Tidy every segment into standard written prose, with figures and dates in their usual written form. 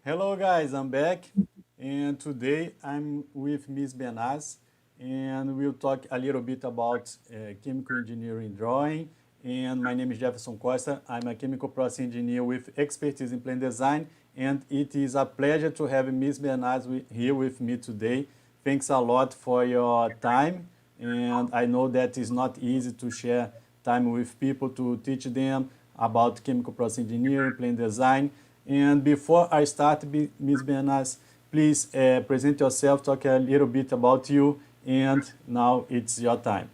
Hello guys, I'm back and today I'm with Ms. Benaz and we'll talk a little bit about chemical engineering drawing. And my name is Jeferson Costa. I'm a chemical process engineer with expertise in plant design, and it is a pleasure to have Ms. Benaz here with me today. Thanks a lot for your time, and I know that it's not easy to share time with people to teach them about chemical process engineering, plant design. And before I start, Ms. Benaz, please present yourself, talk a little bit about you, and now it's your time.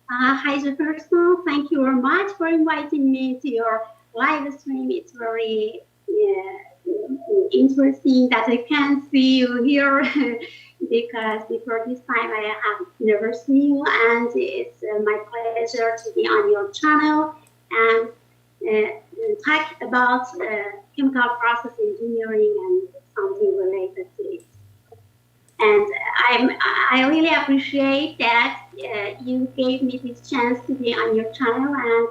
Hi, Jeferson. Thank you very much for inviting me to your live stream. It's very interesting that I can see you here because before this time I have never seen you, and it's my pleasure to be on your channel and talk about chemical process engineering and something related to it. And I really appreciate that you gave me this chance to be on your channel, and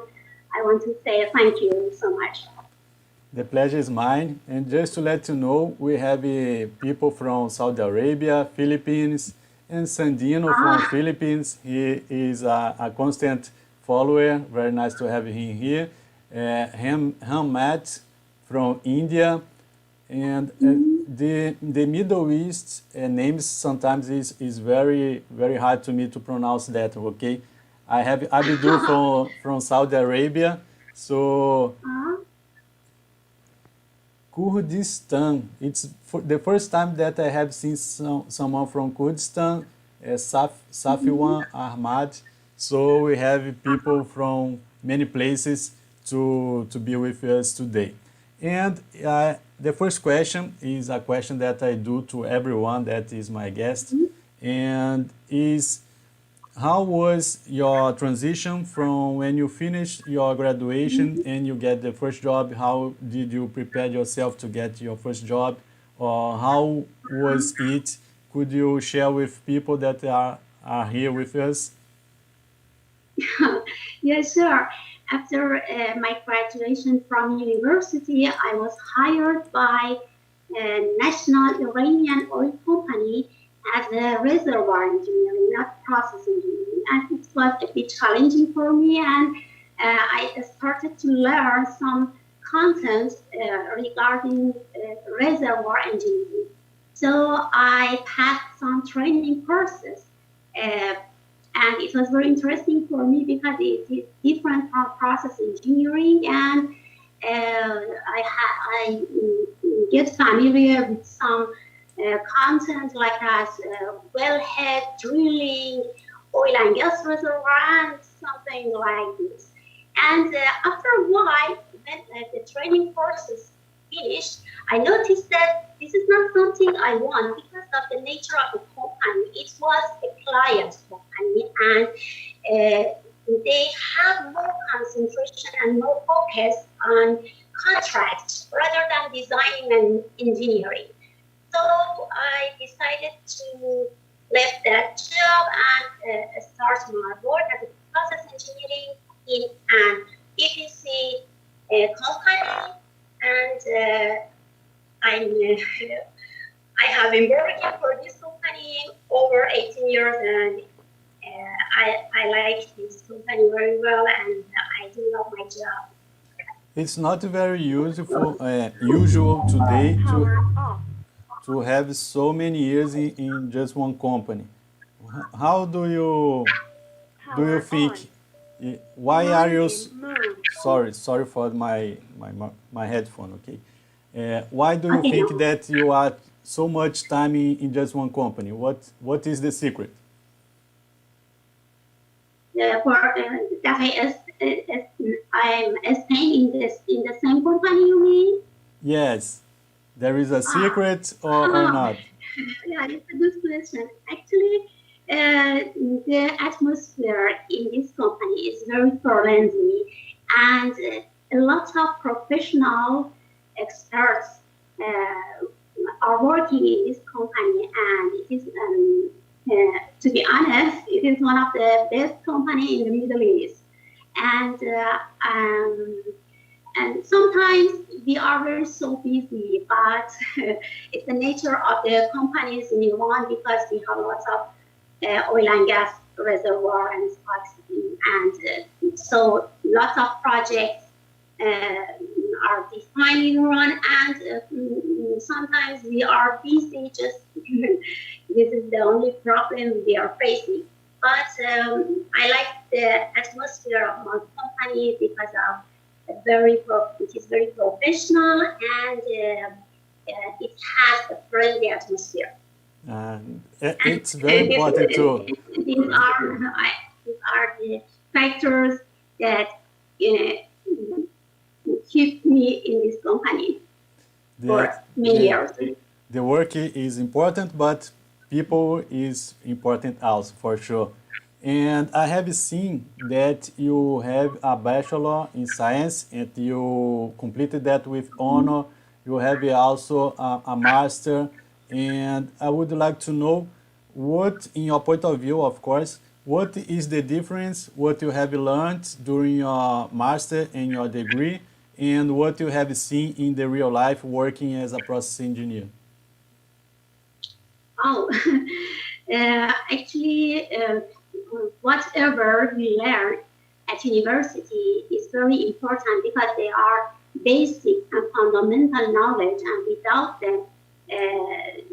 I want to say thank you so much. The pleasure is mine. And just to let you know, we have people from Saudi Arabia, Philippines, and Sandino from Philippines. He is a constant follower. Very nice to have him here. Hamad from India. And the Middle East names sometimes is very hard to me to pronounce that. Okay, I have Abdul from Saudi Arabia. So Kurdistan. It's the first time that I have seen someone from Kurdistan. Safiwan Ahmad. So we have people from many places to be with us today. And the first question is a question that I do to everyone that is my guest, and is how was your transition from when you finished your graduation and you get the first job? How did you prepare yourself to get your first job? Or how was it? Could you share with people that are here with us? Yes, sure. After my graduation from university, I was hired by a national Iranian oil company as a reservoir engineer, not process engineering. And it was a bit challenging for me, and I started to learn some content regarding reservoir engineering. So I passed some training courses. And it was very interesting for me because it is different from process engineering, and I get familiar with some content like as wellhead drilling, oil and gas reservoir, and something like this. And after a while, when the training courses finished, I noticed that this is not something I want because of the nature of the company. It was a client company, and they have more concentration and more focus on contracts rather than designing and engineering. So I decided to leave that job and start my work as a process engineering in an EPC company, and I have been working for this company over 18 years, and I like this company very well, and I do love my job. It's not very usual today to have so many years in just one company. How do you think? Why are you? Sorry for my headphone. Okay. Why do you think that you are so much time in just one company? What is the secret? That I'm staying in the same company, you mean? Yes. There is a secret or not? Yeah, it's a good question. Actually, the atmosphere in this company is very friendly, and a lot of professional experts are working in this company, and it is, to be honest, it is one of the best company in the Middle East. And and sometimes we are very so busy, but it's the nature of the companies in Iran because we have lots of oil and gas reservoir and stocks, and so lots of projects are defined in Iran, and sometimes we are busy. Just this is the only problem we are facing. But I like the atmosphere of my company because of it is very professional, and it has a friendly atmosphere. It's very important too. These are the factors that keep me in this company for many years. The work is important, but people is important also, for sure. And I have seen that you have a bachelor in science and you completed that with honor. You have also a master. And I would like to know what, in your point of view, of course, what is the difference, what you have learned during your master and your degree, and what you have seen in the real life working as a process engineer? Oh, actually, whatever we learn at university is very important because they are basic and fundamental knowledge, and without them,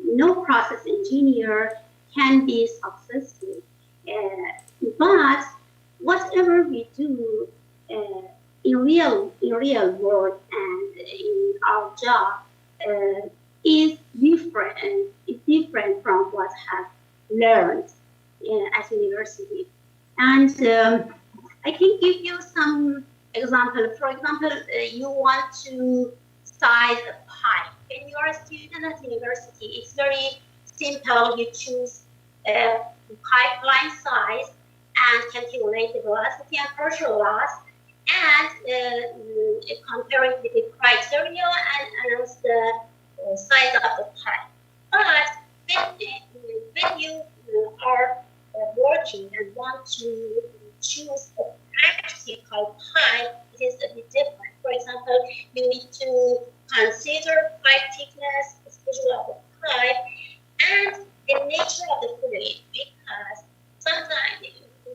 no process engineer can be successful. But whatever we do in real world and in our job is different. It's different from what have learned at university. And I can give you some example. For example, you want to size a pipe. When you are a student at university, it's very simple. You choose pipeline size and calculate the velocity and pressure loss, and compare it with the criteria and announce the size of the pipe. But when you are working and want to choose a practical pipe, it is a bit different. For example, you need to consider pipe thickness, especially of the pipe, and the nature of the fluid, because sometimes,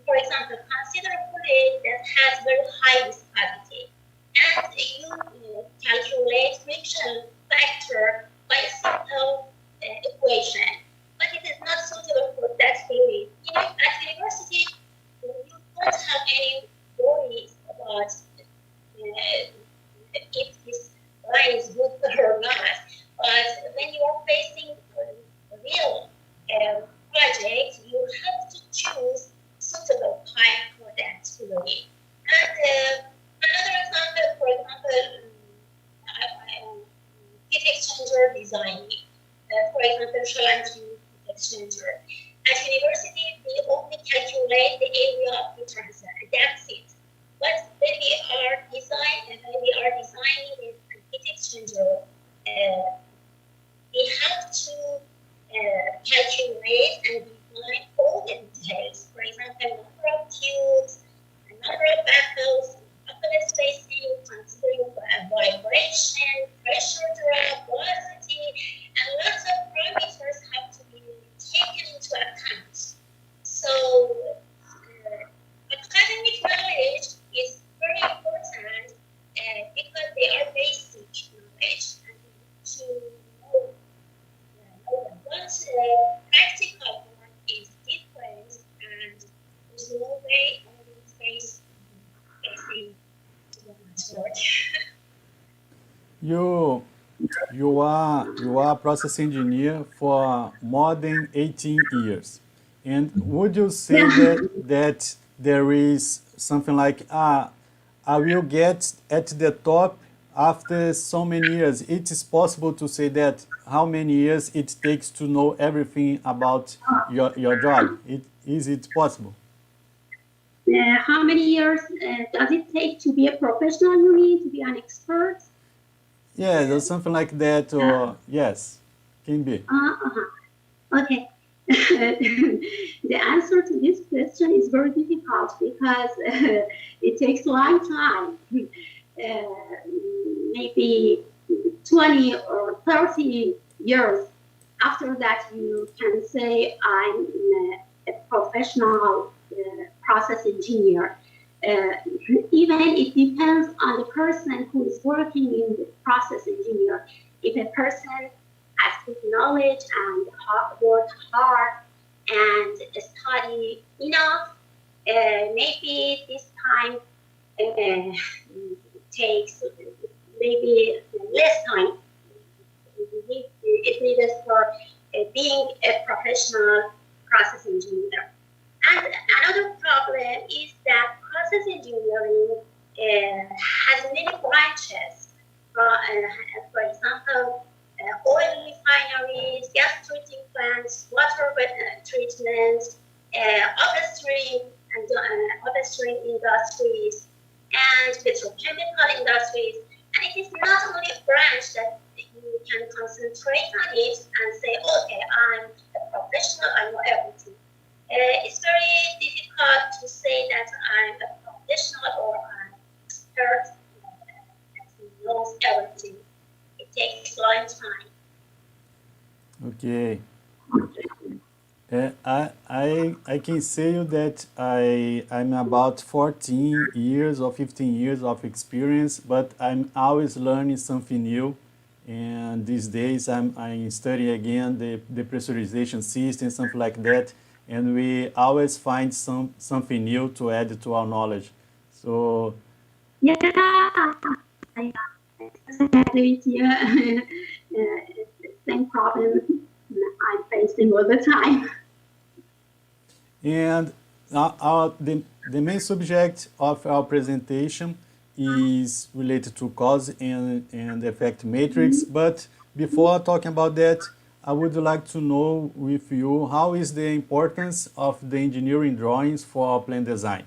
for example, consider a fluid that has very high viscosity, and you calculate friction factor by a simple equation, but it is not suitable for that fluid. At university, you don't have any worries about if this line is good or not. But when you are facing a real project, you have to choose suitable pipe for that fluid. And another example, for example, heat exchanger designing. For example, shell heat exchanger. At university, we only calculate the area of the transfer. That's it. But when we are designing a heat exchanger, we have to calculate and define all the details. For example, number of tubes, number of baffles, bucket spacing, considering vibration, pressure drop, velocity, and lots of parameters have to be taken into account. So academic knowledge is very important because they are basic knowledge and to know them. But practical work is different, and there's no way always facing to the work. You are a process engineer for more than 18 years. And would you say that there is something like, I will get at the top after so many years? It is possible to say that how many years it takes to know everything about your job? Is it possible? How many years does it take to be a professional, you mean, to be an expert? Yeah, there's something like that, or yes, can be. Okay. The answer to this question is very difficult because it takes a long time. maybe 20 or 30 years after that, you can say I'm a professional process engineer. Even it depends on the person who is working in the process engineer. If a person has good knowledge and work hard and study enough, maybe this time takes maybe less time. It needs for being a professional process engineer. And another problem is that process engineering has many branches. For example, oil refineries, gas treating plants, water treatment, upstream and upstream industries, and petrochemical industries. And it is not only a branch that you can concentrate on it and say, okay, I'm a professional, I know everything. It's very difficult to say that I'm a professional or an expert that knows everything. It takes a long time. Okay. I can say you that I'm about 14 years or 15 years of experience, but I'm always learning something new. And these days I'm studying again the pressurization system, something like that. And we always find something new to add to our knowledge. So Yeah, I agree with you. It's the same problem I'm facing all the time. And the main subject of our presentation is related to cause and effect matrix. But before talking about that, I would like to know with you how is the importance of the engineering drawings for our plan design?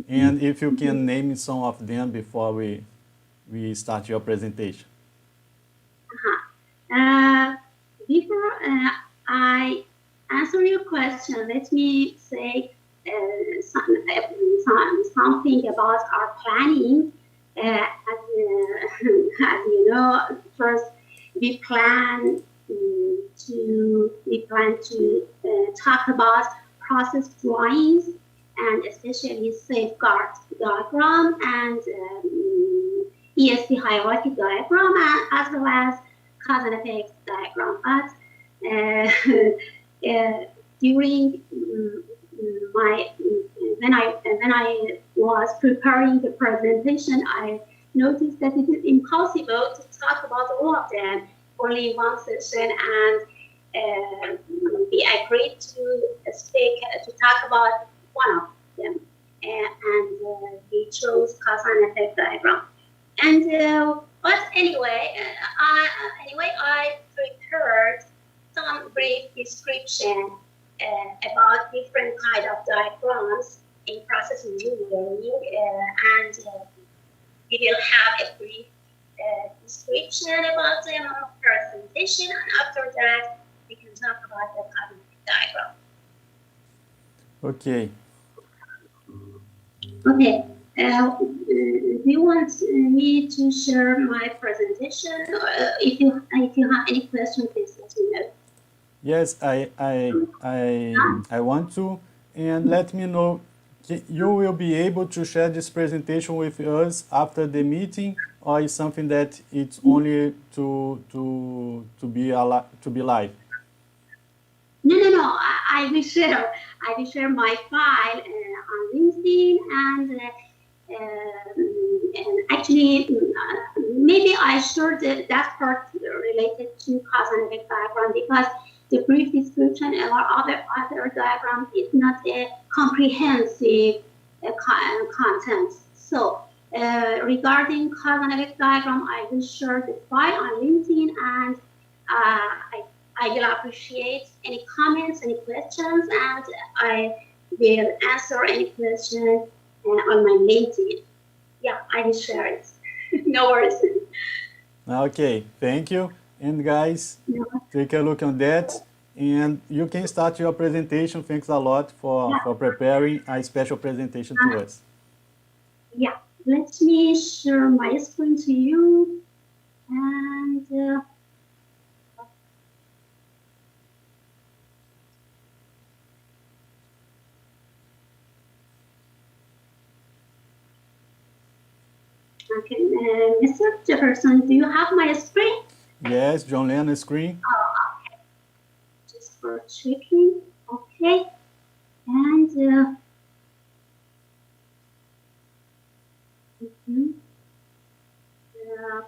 And if you can name some of them before we start your presentation. Before I answer your question, let me say something about our planning. As you know, first we plan to talk about process drawings and especially safeguard diagram and ESP hierarchy diagram, as well as cause and effects diagram. But during my when I was preparing the presentation, I noticed that it is impossible to talk about all of them only in one session, and we agreed to talk about one of them, and we chose cause and effect diagram. And but anyway, I prepared some brief description about different kind of diagrams in process engineering, and we will have a brief description about them on presentation, and after that we can talk about the cognitive diagram. Okay. Okay. Do you want me to share my presentation? Or if you have any questions, please let me know. Yes, I want to, and let me know. You will be able to share this presentation with us after the meeting, or is something that it's only to be live? No. I will share. I will share my file on LinkedIn, and actually, maybe I shared that part related to cause and effect diagram because the brief description and other diagrams is not a comprehensive content. So regarding cause and effect diagram, I will share the file on LinkedIn, and I will appreciate any comments, any questions, and I will answer any question on my LinkedIn. Yeah, I will share it. No worries. Okay, thank you. And guys, take a look on that. And you can start your presentation. Thanks a lot for preparing a special presentation to us. Yeah, let me share my screen to you. And okay, Mr. Jefferson, do you have my screen? Yes, John Lennon screen. Okay, just for checking. Okay, and mhm. Uh,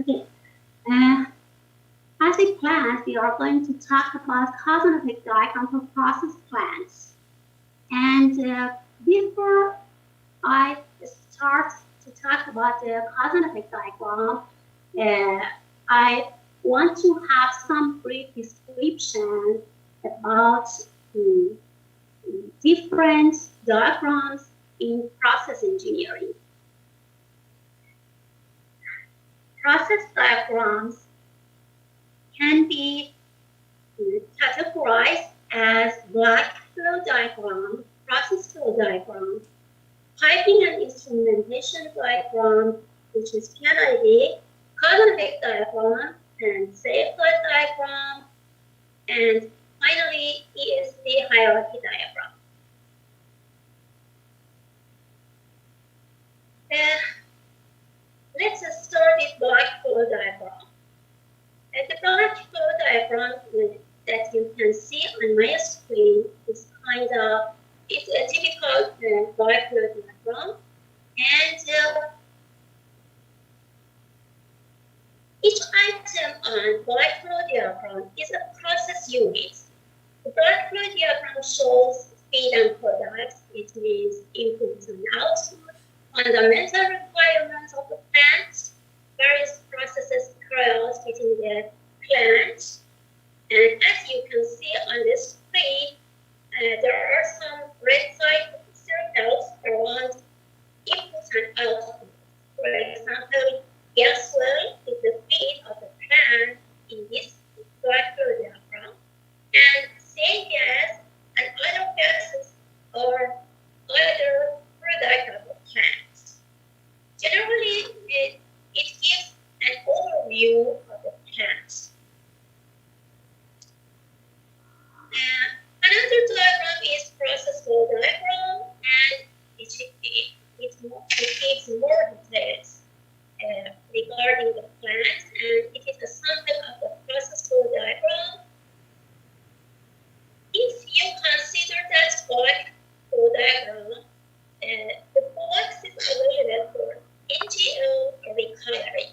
okay. Uh, as a class, we are going to talk about cause and effect diagram for process plants. And before I start to talk about the cause and effect diagram, I want to have some brief description about um, different diagrams in process engineering. Process diagrams can be categorized as block flow diagram, process flow diagram, piping and instrumentation diagram, which is PNID, cause-and-effect diagram, and safeguard diagram, and finally ESD hierarchy diagram. Let's start with block flow diagram. The block flow diagram that you can see on my screen is it's a typical block flow diagram, and each item on block flow diagram is a process unit. The block flow diagram shows feed and products. It means inputs and outputs, fundamental requirements of the plant, various processes occurs within the plant. And as you can see on the screen, there are some red circles around inputs and outputs. For example, gas well is the feed of the plant in this block flow diagram, and same gas and other gases are other product of the plant. Generally, it gives an overview of the plant. Another diagram is process flow diagram, and it gives more details regarding the plant, and it is a sample of the process flow diagram. If you consider that block flow diagram, the box is available for NGL recovery.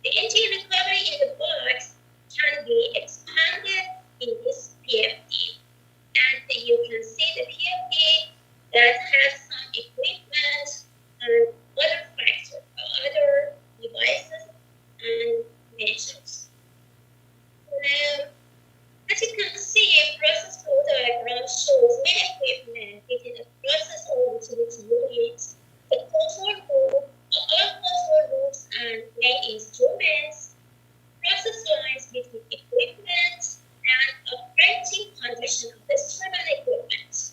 The NGL recovery in the box can be expanded in this PFD. And you can see the PFD that has some equipment and other factors, other devices and measures. As you can see, a process flow diagram shows many equipment within a process or utility unit, the control room, all control rooms and main instruments, process lines between equipment, and operating condition of the instrument equipment.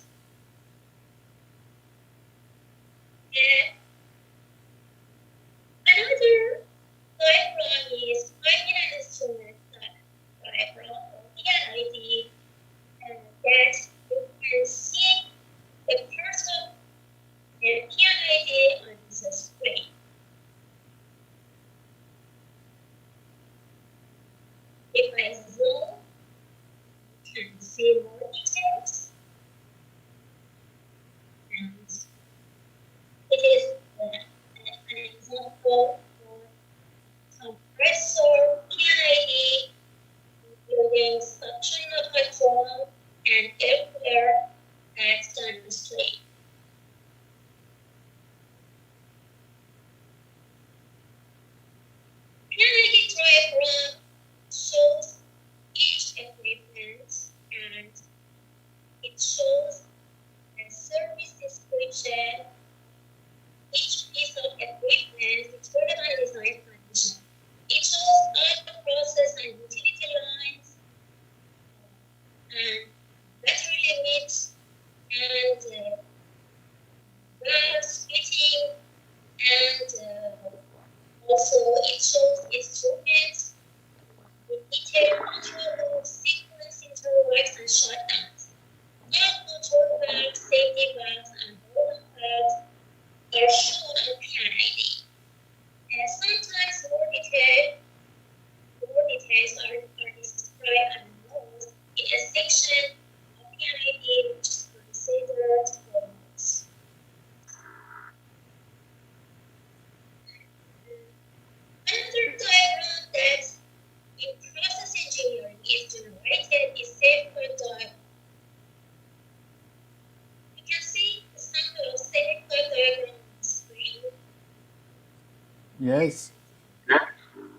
Yes.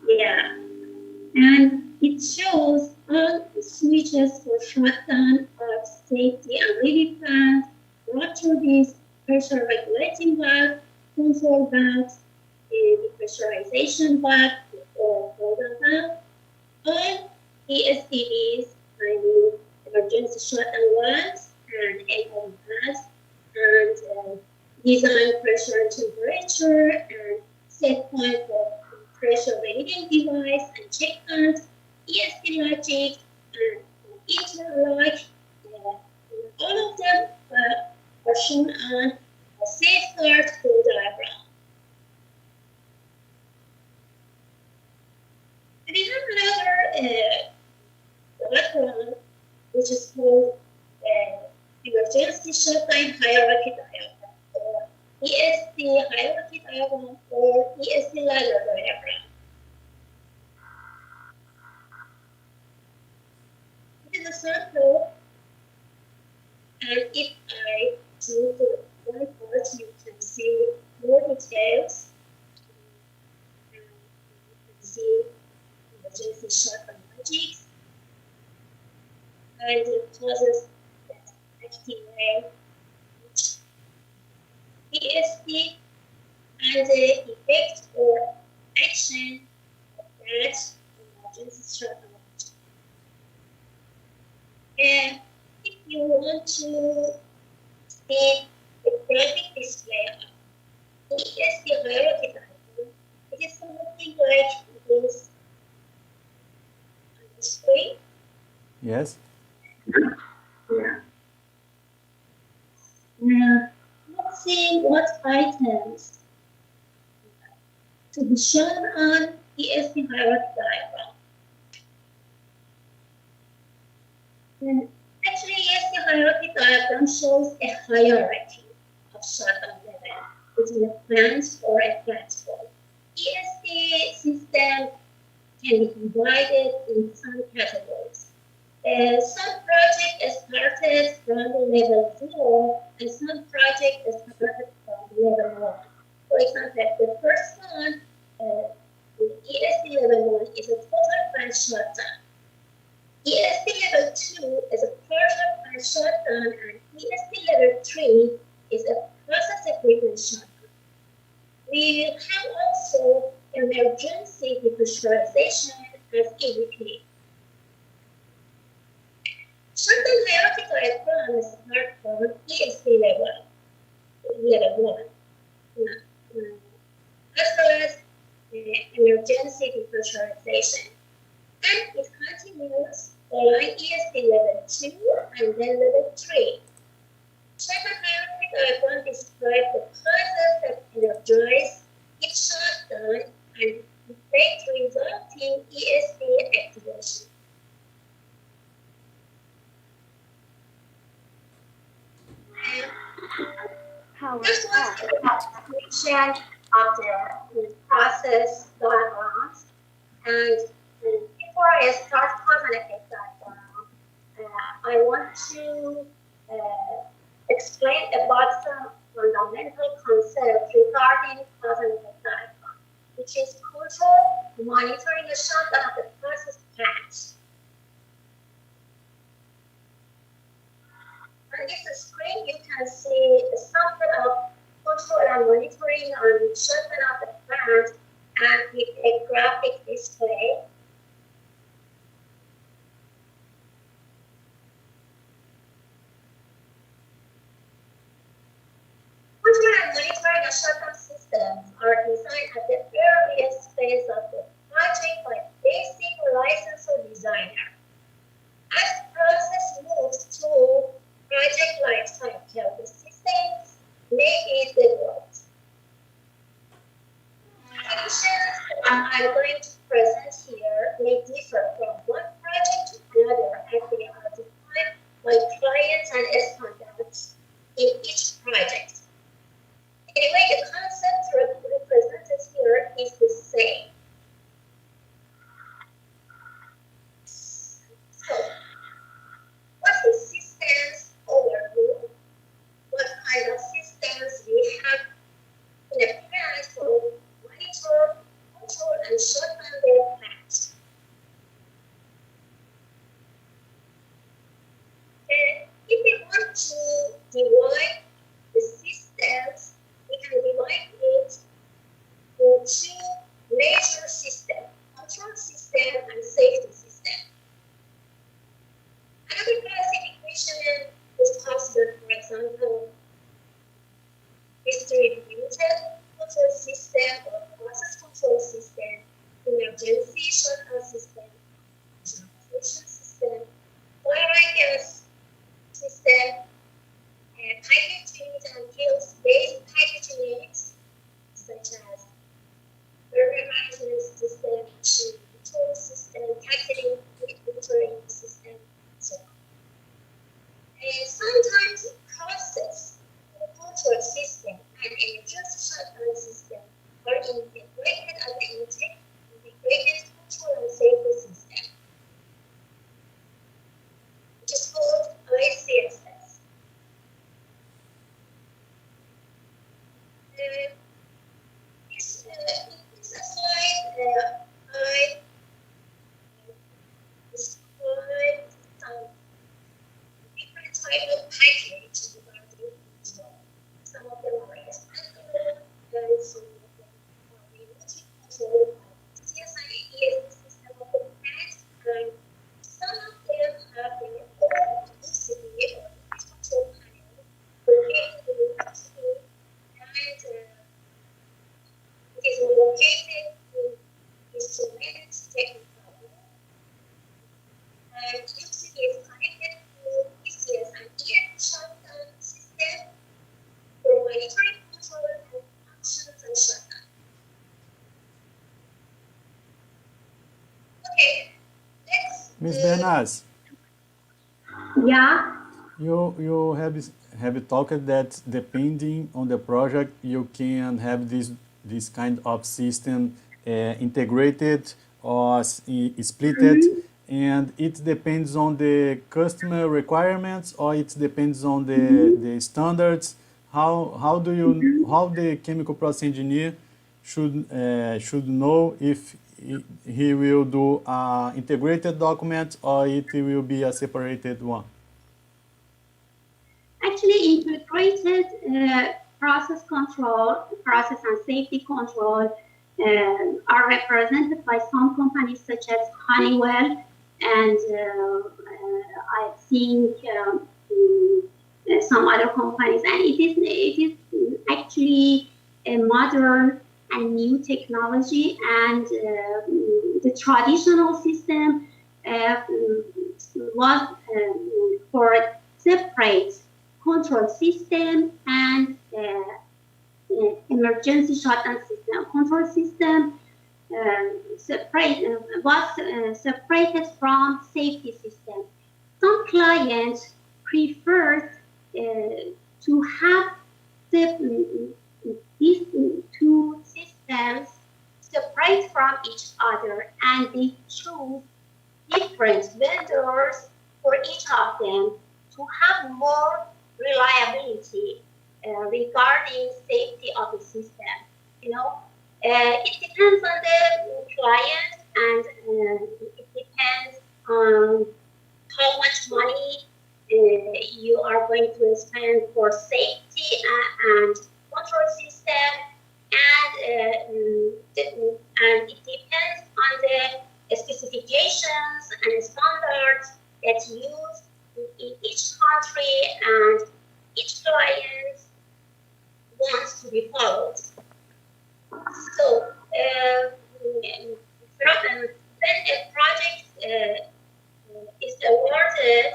Yeah. And it shows all switches for shutdown of safety and relief plans brought through these pressure regulating valve, control valves, the pressurization valve, or golden valve, all ESDVs, I mean emergency shutdown valves and AO valves, and design pressure and temperature and set point for pressure reading device and check guns, ESD logic, and interlock. All of them are shown on a safeguard flow diagram. And we have another diagram which is called emergency shutdown hierarchy diagram, or ESD hierarchy diagram, or ESD ladder diagram. It is a circle, and if I do the one part, you can see more details. And you can see emergency shutdown logics and the causes that activate each ESD and the effect or action of that emergency shutdown logic. And if you want to see the graphic display of the ESD hierarchy diagram, it is something like this on the screen. Yes. Yeah. Now, let's see what items to be shown on ESD hierarchy diagram. Actually, ESD hierarchy diagram shows a hierarchy of shutdown level within a plant or a platform. ESD system can be divided in some categories. Some projects started from the level 0 and some projects started from level 1. For example, the first one, the ESD level 1 is a total plant shutdown. ESD level 2 is a partial plant shutdown, and ESD level 3 is a process equipment shutdown. We have also emergency depressurization as EVP. Shutdown hierarchy diagram is start from ESD level 1, as well as emergency depressurization. And it continues following ESD level 2 and then level 3. Shutdown hierarchy diagram describes the process that energize each shutdown and effect resulting ESD activation. This was the description of the process diagrams. And before I start cause and effect diagram, I want to explain about some fundamental concepts regarding cause and effect diagram, which is control, monitoring the shutdown of the process plant. On this screen, you can see a sample of control and monitoring on shutdown of the plant and with a graphic display. Control and monitoring of shutdown systems are designed at the earliest phase of the project by basic licensor designer. As the process moves through project life cycle, the systems may be developed. Conditions that I'm going to present here may differ from one project to another as they are defined by clients and standards in each project. Anyway, the concept represented here is the same. So, what's the systems overview? What kind of systems we have in a plant to monitor fulfills basic packaging needs, such as burger management system, machine control system, packaging monitoring system, and so on. And sometimes it process the control system and emergency shutdown system are integrated as an integrated control and safety system, which is called ICSS. This slide, I describe some different types of packages regarding control. Some of them are expandable, and some of them are remote control, CSI system of the past, and some of them have their own PCB or control panel located in the PCB, and it is located in instruments technical. And PCB is connected to PCS and EM shutdown system for monitoring control and functions and shutdown. Okay, Ms. Bernas, yeah. you have talked that depending on the project, you can have this kind of system integrated or splitted, and it depends on the customer requirements or it depends on the standards. How the chemical process engineer should know if he will do an integrated document or it will be a separated one? Actually, integrated process control, process and safety control are represented by some companies such as Honeywell, and I think some other companies. And it is actually a modern and new technology, and the traditional system was for separate control system and emergency shutdown system. Control system was separated from safety system. Some clients prefer to have these two systems separate from each other, and they choose different vendors for each of them to have more reliability regarding safety of the system. It depends on the client, and it depends on how much money you are going to spend for safety and control system, and it depends on the specifications and standards that's used in each country, and each client wants to be followed. So when a project is awarded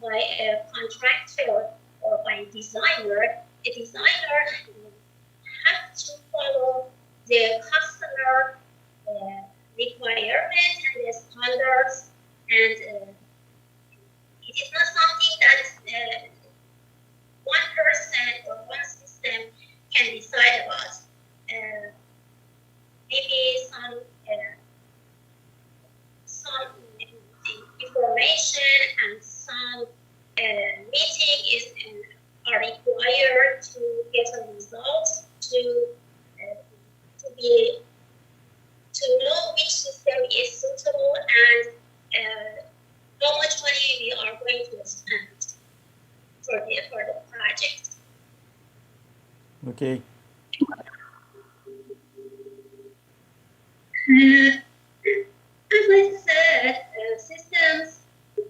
by a contractor or by a designer has to follow the customer requirements and the standards, and it is not something that one person or one system can decide about. Maybe some information and some meeting are required to get a result, to know which system is suitable and how much money we are going to spend for the project. Okay. As I said, systems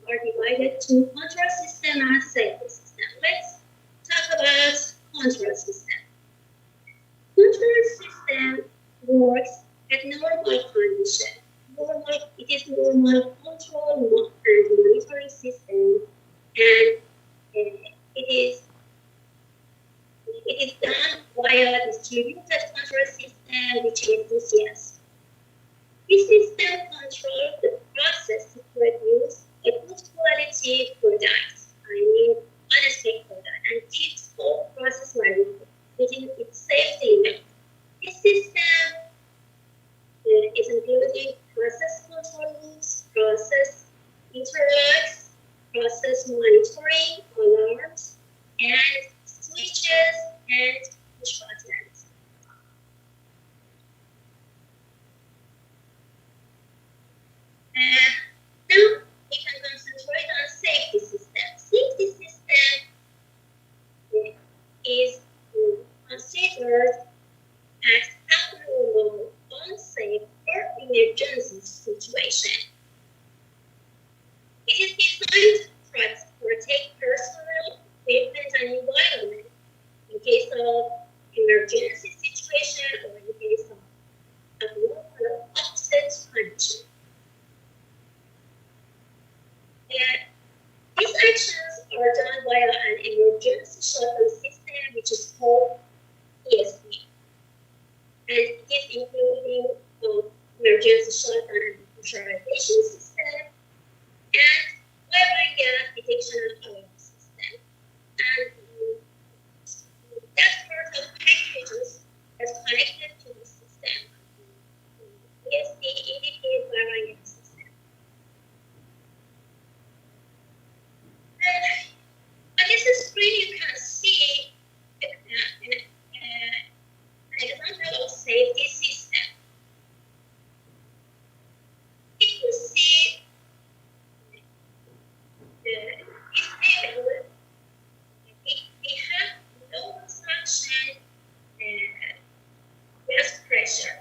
are divided to control system and safety system. Let's talk about control system. Control system works at normal condition. It is normal control and monitoring system, and it is It is done via distributed control system, which is DCS. This system controls the process to produce a good quality product, honest product, and keeps all process running within its safety limit. This system is including process control loops, process interlocks, process monitoring, alarms, and switches and push buttons. Now we can concentrate on safety system. Safety system is considered as abnormal, unsafe, or emergency situation. It is designed to protect personal, equipment, and environment in case of emergency situation or in case of abnormal or upset condition. These actions are done via an emergency shutdown system, which is called ESP. And it is including emergency shutdown and pressurization system and oil and gas detection and alarm system. And that part of packages is connected to the system. ESP, EDP, oil and gas system. On this screen, you can see an example of safety system. If you see this table, we have low suction gas pressure,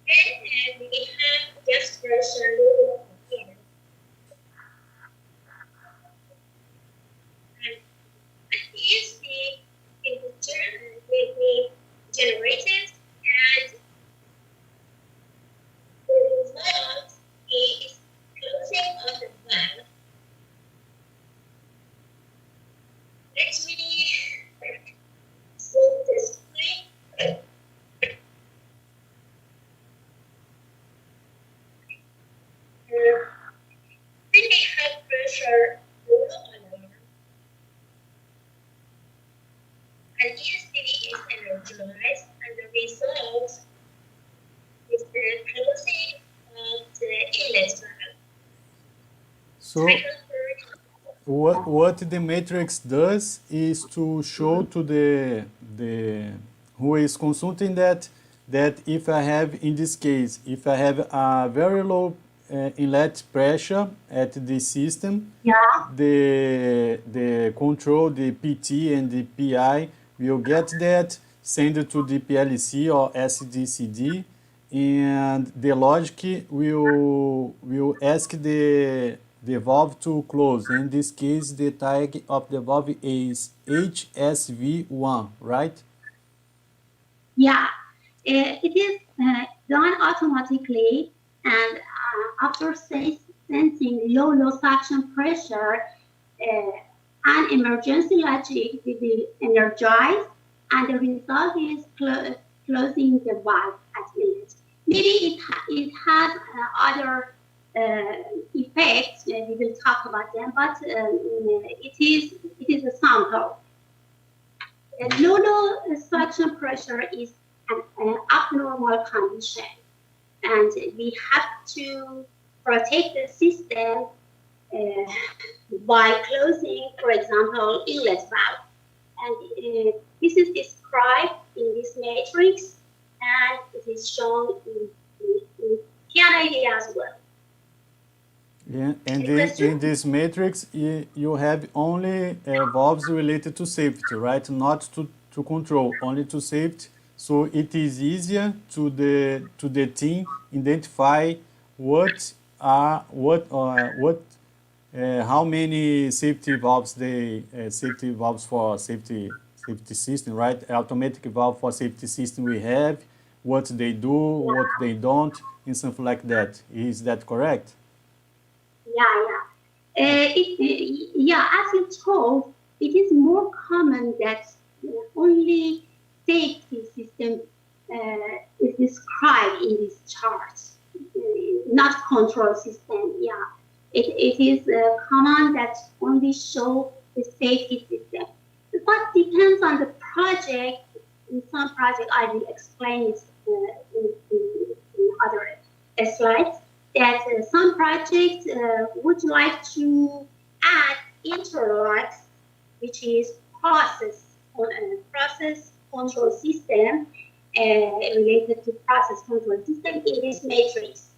and we have gas pressure low here. And ESP will be generated, and the result is closing of the valve. Let me zoom the screen. When we have pressure below alarm, and ESP is energized, and the result is the closing of the inlet valve. So what the matrix does is to show to the who is consulting that if I have, in this case, if I have a very low inlet pressure at the system, the control, the PT and the PI will get that, send it to the PLC or SDCD, and the logic will ask the valve to close. In this case, the tag of the valve is HSV1, right? Yeah, it is done automatically, and after sensing low suction pressure, an emergency logic will be energized, and the result is closing the valve at inlet. Maybe it has other effects. We will talk about them, but it is a sample. Low suction pressure is an abnormal condition, and we have to protect the system by closing, for example, inlet valve. And this is described in this matrix, and it is shown in PID as well. Yeah, and in this matrix, you have only valves related to safety, right? Not to control, only to safety. So it is easier to the team identify how many safety valves for safety system, right? Automatic valve for safety system we have, what they do, what they don't, and something like that. Is that correct? Yeah. As you told, it is more common that only safety system is described in this chart, not control system. Yeah, it is common that only show the safety system, but depends on the project. In some project, I will explain it in other slides. That some projects would like to add interlocks, which is process control system related to process control system in this matrix.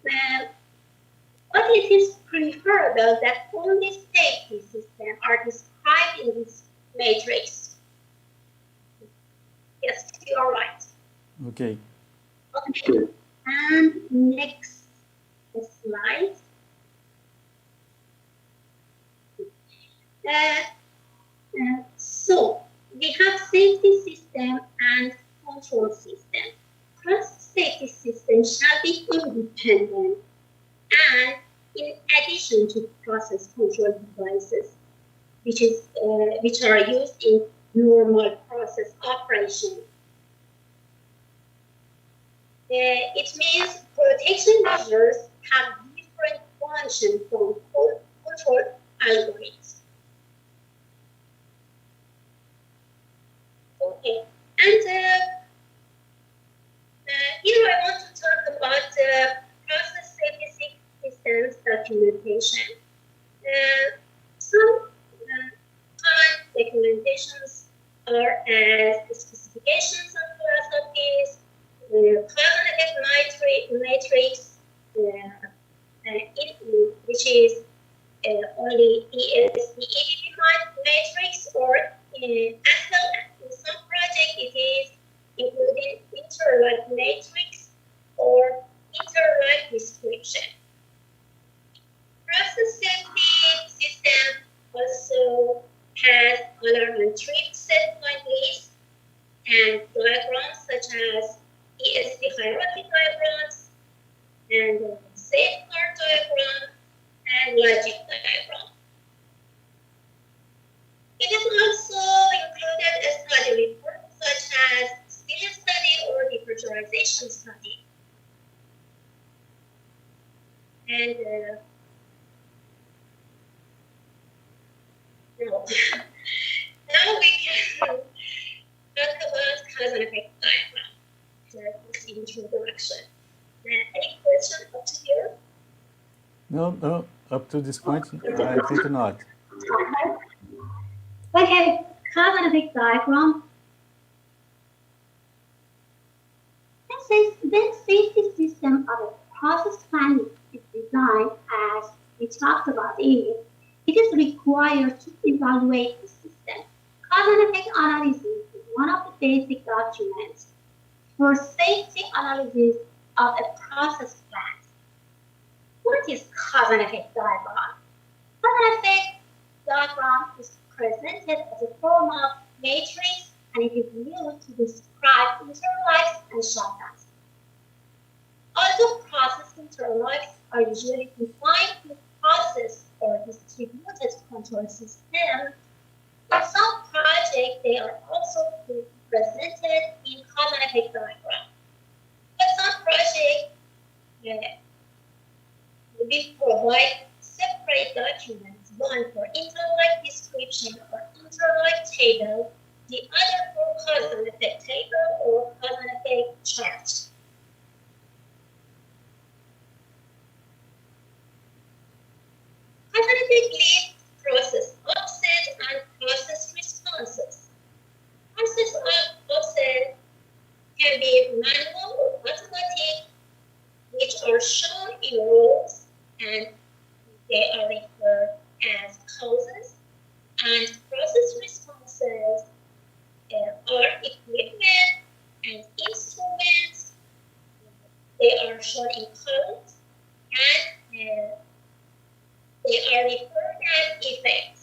But it is preferable that only safety systems are described in this matrix. Yes, you are right. Okay. Okay, and next slide. So we have safety system and control system. Process safety system shall be independent and in addition to process control devices, which are used in normal process operation. It means protection measures have different functions from control algorithms. Okay, and here I want to talk about process safety systems documentation. Some common documentations are as the specifications of philosophies, carbon effect matrix, which is only ESD matrix, or in some project it is including interlock matrix or interlock description. Process safety system also has alarm and trip set point list and diagrams such as ESD hierarchy diagrams and safeguard diagram and logic diagram. It is also included a study report such as spill study or depressurization study. And now we can talk about cause and effect diagram. This introduction. Any question up to here? No, up to this point, I think not. Okay, cause and effect diagram. Then safety system of a process plan is designed as we talked about earlier. It is required to evaluate the system. Cause and effect analysis is one of the basic documents for safety analysis of a process plant. What is cause and effect diagram? Cause and effect diagram is presented as a form of matrix, and it is used to describe interlocks and shutdowns. Although process interlocks are usually defined with process or distributed control system, in some projects they are also presented in cause and effect diagram. But some projects we provide separate documents, one for interlock description or interlock table, the other for cause and effect table or cause and effect chart. Cause and effect lists process offset and process responses. Process offset can be manual or automatic, which are shown in rows, and they are referred as causes, and process responses are equipment and instruments. They are shown in columns, and they are referred as effects.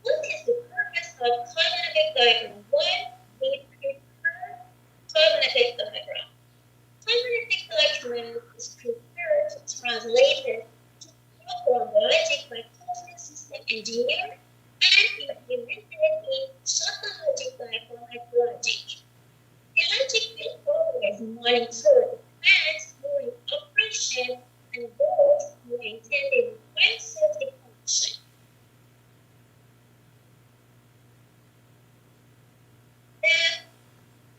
What is the purpose of cause and effect diagram? Why we prepare cause and effect diagram? Cause and effect diagram is prepared to translate it to program logic by causing system engineered and implemented in shorter logic diagram like logic. The logic will always monitor the plants during operation and goals to maintain the required safety function.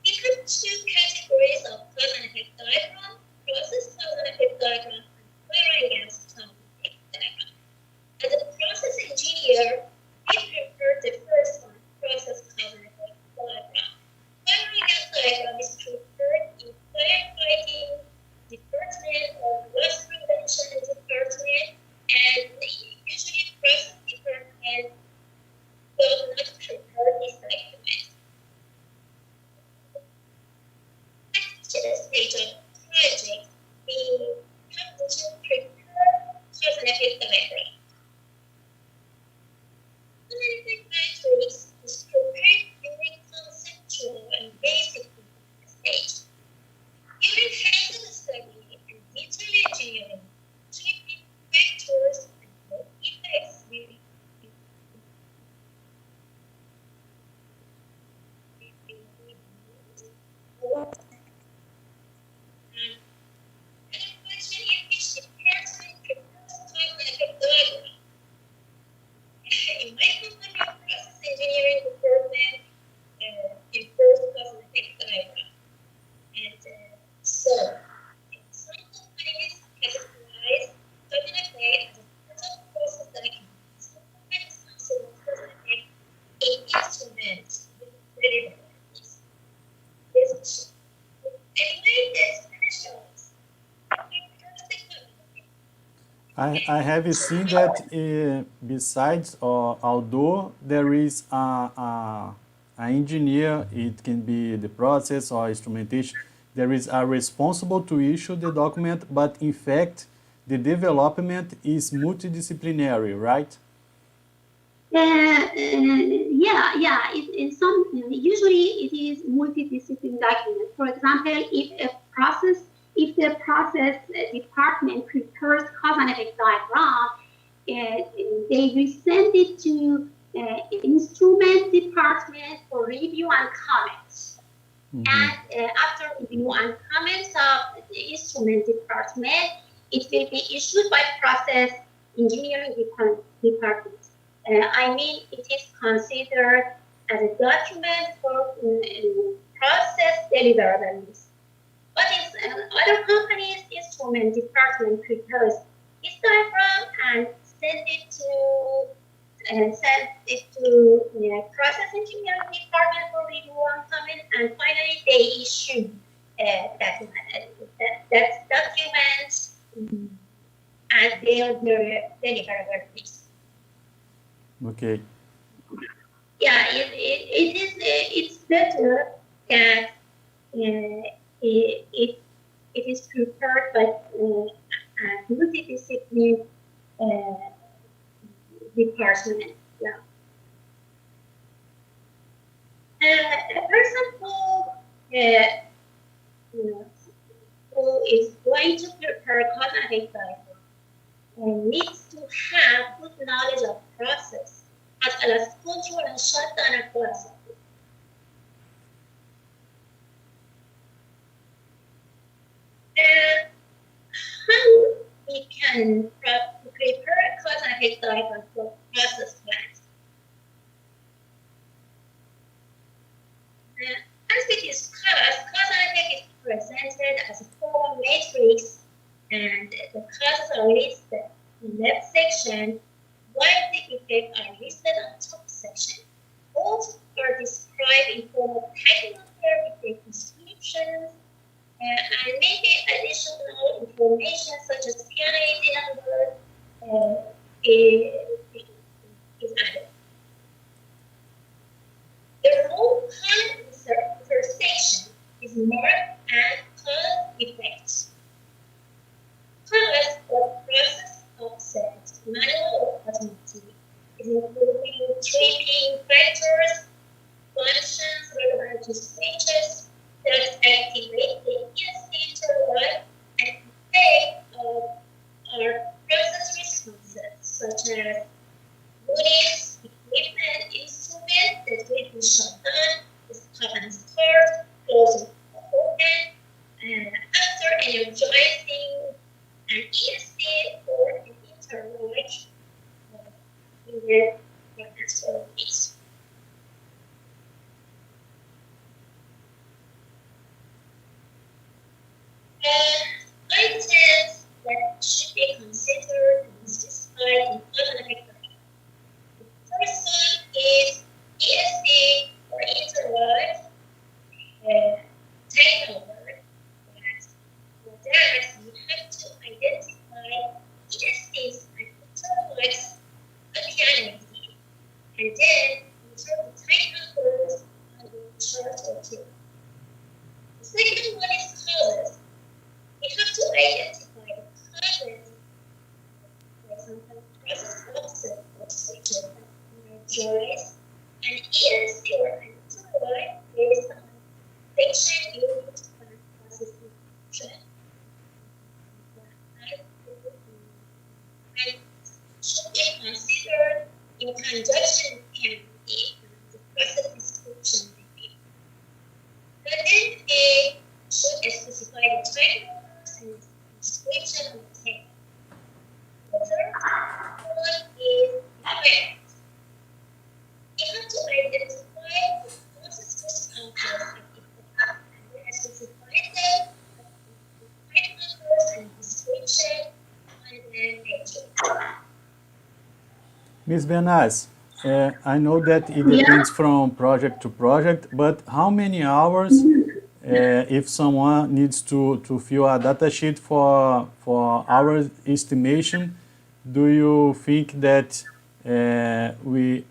We have two categories of cause and effect diagram: process cause and effect diagram and fire and gas cause and effect diagram. As a process engineer, we prefer the first one, process cause and effect diagram. Fire and gas diagram is preferred in firefighting department or loss prevention department, and usually process department does not prepare this document. To the stage of project, we have to prepare cause and effect diagram. Cause and effect matrix is prepared during conceptual and basic stage. During hazard study and detail engineering, treatment factors and effects will be in my company, process engineering department prefers cause and effect diagram. And so, in some companies categorize cause and effect as a part of process diagram. Some companies consider cause and effect an instrument with deliverables. Anyway, that's specials. I have seen that besides, although there is an engineer, it can be the process or instrumentation, there is a responsible to issue the document, but in fact, the development is multidisciplinary, right? Yeah. In some, usually it is multidisciplinary document. For example, if the process department prepares cause and effect diagram, they will send it to instrument department for review and comments. And after review and comments of the instrument department, it will be issued by process engineering department. I mean, it is considered as a document for process deliverables. But in other companies, instrument department prepares this diagram and send it to process engineering department for review and comment, and finally they issue that document as their deliverables. Okay. Yeah, it's better that it is prepared by a multidisciplinary department. Yeah. A person who is going to prepare cause and effect diagram needs to have good knowledge of process as well as control and shutdown of process. How we can prepare cause and effect diagram for process plants? As we discussed, cause and effect is presented as a formal matrix, and the causes are listed in left section, while the effects are listed on top section. Both are described in form of technical term with their descriptions, and maybe additional information such as PID number is added. The whole column intersection is marked as cause effects. Cause or process offset, manual or automatic, is including tripping factors, functions relevant to stages that activate the instant interval and effect of our process responses, such as Goodies, equipment, instruments that will be shut down, the stop and start, close and open, after energizing an ESC or an interlock in the transfer case. Items that should be considered and specified in automatic planning. The first one is ESC or interlock takeover. For that, you have to identify ESCs and interlocks appropriately, and then insert the takeovers on the chart or two. The second one is causes. We have to identify the causes. For example, process offset or switches energize an ESC or an interlock based on section unit and process function. And should be considered in conjunction with the process description. The NA should specify the type and description of the table. The third one is effect. You have to identify the process responses and specify them, the type numbers and description, and then nature. Ms. Benaz, I know that it depends from project to project, but how many hours if someone needs to fill a data sheet for our estimation, do you think that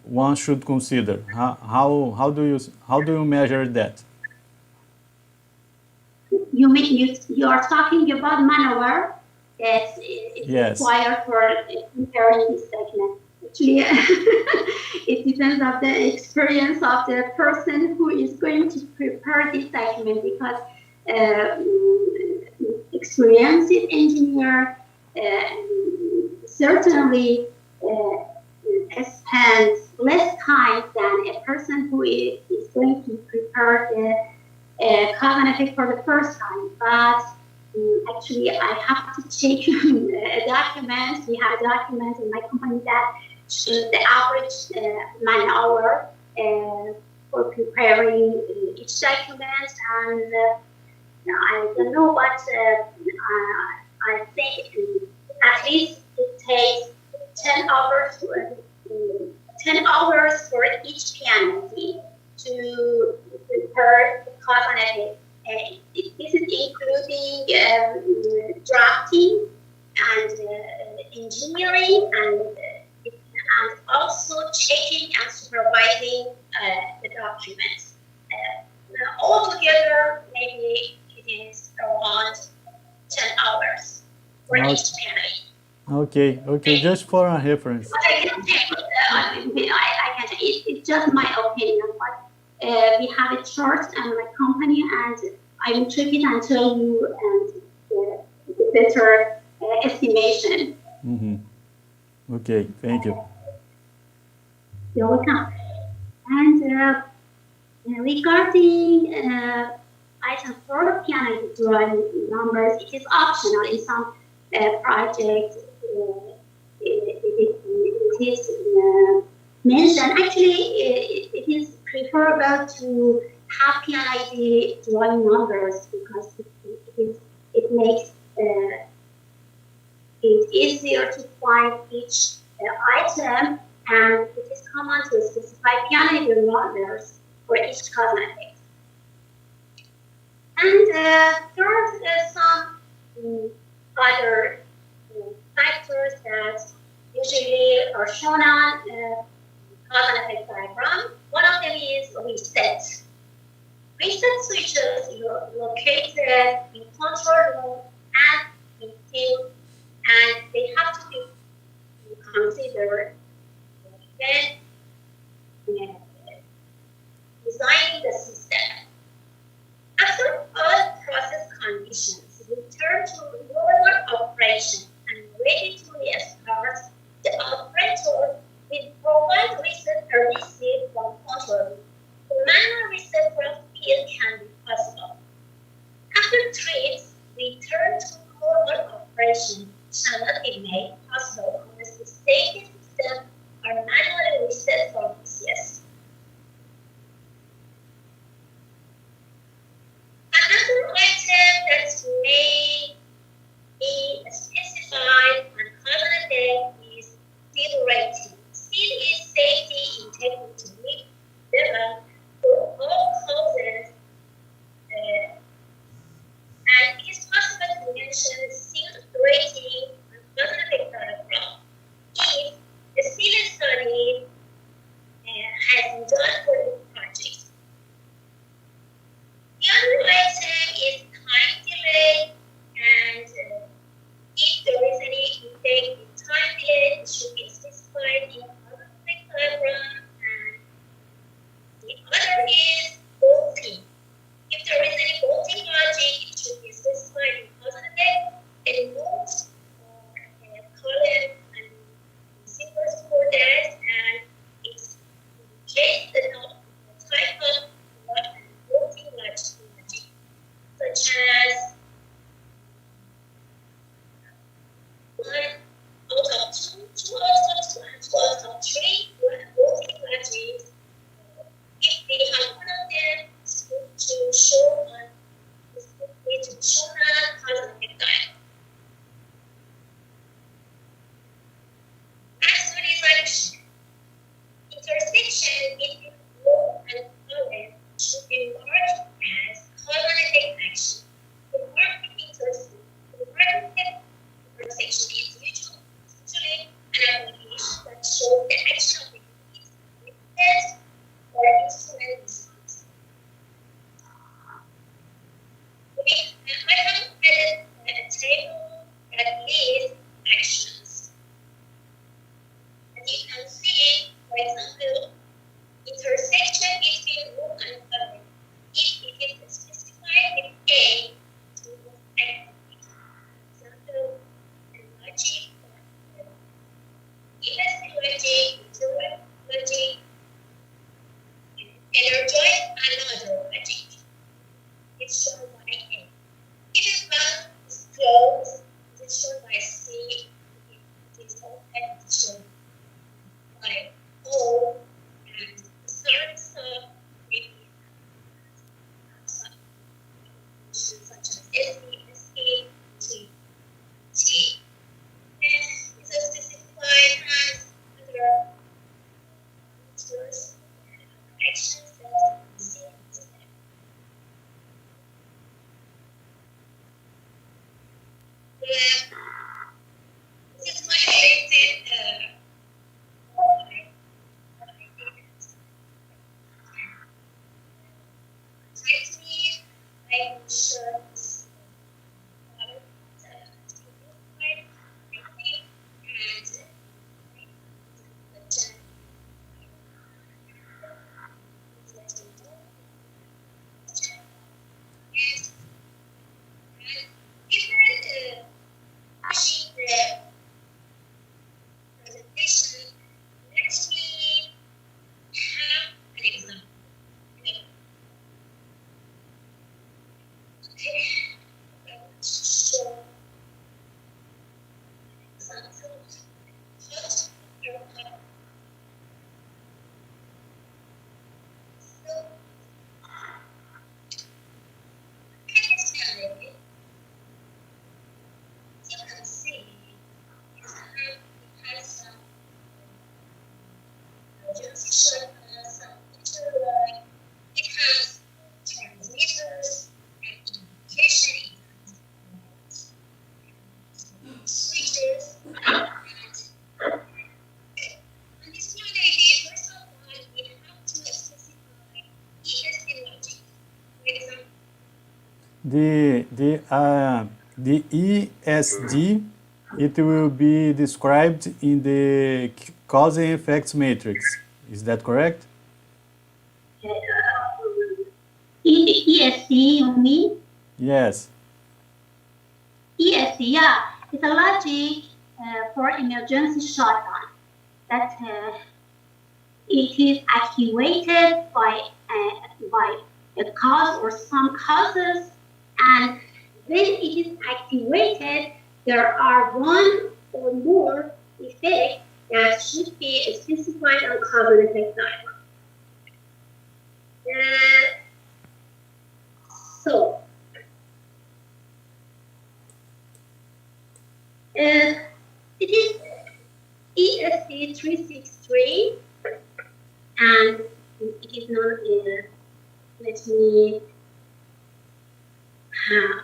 one should consider? How do you measure that? You mean you are talking about man-hour that is Yes. required for preparing this segment? Actually, it depends on the experience of the person who is going to prepare this document, because experienced engineer certainly spends less time than a person who is going to prepare the cognitive for the first time. But actually, I have to check a document. We have a document in my company that the average man-hour for preparing each document, and I don't know, but I think at least it takes 10 hours for each PNLD to prepare the cognitive. This is including drafting and engineering and also checking and supervising the documents. Altogether, maybe it is around 10 hours for each panel. Okay, just for a reference. But I can check, it's just my opinion, but we have a chart and my company, and I will check it and tell you the better estimation. Mm-hmm. Okay, thank you. You're welcome. And regarding item 4, piano drawing numbers, it is optional in some projects. It is mentioned. Actually, it is preferable to have PID drawing numbers, because it makes it easier to find each item, and it is common to specify PID numbers for each cosmetic. And there are some other factors that usually are shown on cosmetic diagram. One of them is reset. Reset switches are located in control room and in field, and they have to be considered when designing the system. After all process conditions return to normal operation and ready to restart, the operator will don't reset a receipt from control, manual reset from field can be possible. After trips, return to normal operation shall not be made possible unless the safety system are manually reset for PCS. Another item that may be specified on common deck is speed rating. Speed is safety integrity level for all causes, and it is possible to mention speed rating on common paragraph if the speed study has been done for the project. The other item is time delay, and if there is any effect in time delay, it should be specified in the diagram. And the other is bolting. If there is any bolting logic, it should be specified in positive and most column and symbols for that, and it's in case the type of bolting logic, such as 1 out of 2, 2 out of 2, and 2 out of 3 bolting logics. If we have one of them, it's good to show on positive diagram. As soon as intersection between row and column should be marked as coordinate action. The marked intersection is usually an application that shows the action of the test or instrument response. I have added a table that lists actions. As you can see, for example, intersection between row and column. If it is specified with A, to activate. For example, the logic or ESP logic, interrupt logic, energize another logic. It's shown by A. If it is closed, it is shown by C. If it is open, it's shown by O. And the start stop maybe such as SE, SE, T. T is specified as other parameters and actions that we see in this step. This is my latest I will show this product presentation, let me have an example. Okay, I want to show an example. Hot haircut. So, as you can see, it has some emergency shutdown, some interline. It has transmitters and communication switches. And on this one idea, first of all, we have to specify ESP logic. For example, The ESD, it will be described in the cause and effects matrix. Is that correct? ESC, you mean? Yes. ESC, yeah. It's a logic for emergency shutdown. That it is activated by a cause or some causes, and when it is activated, there are one or more effects that should be specified on cause and effect diagram. So, it is ESC 363, and it is not let me have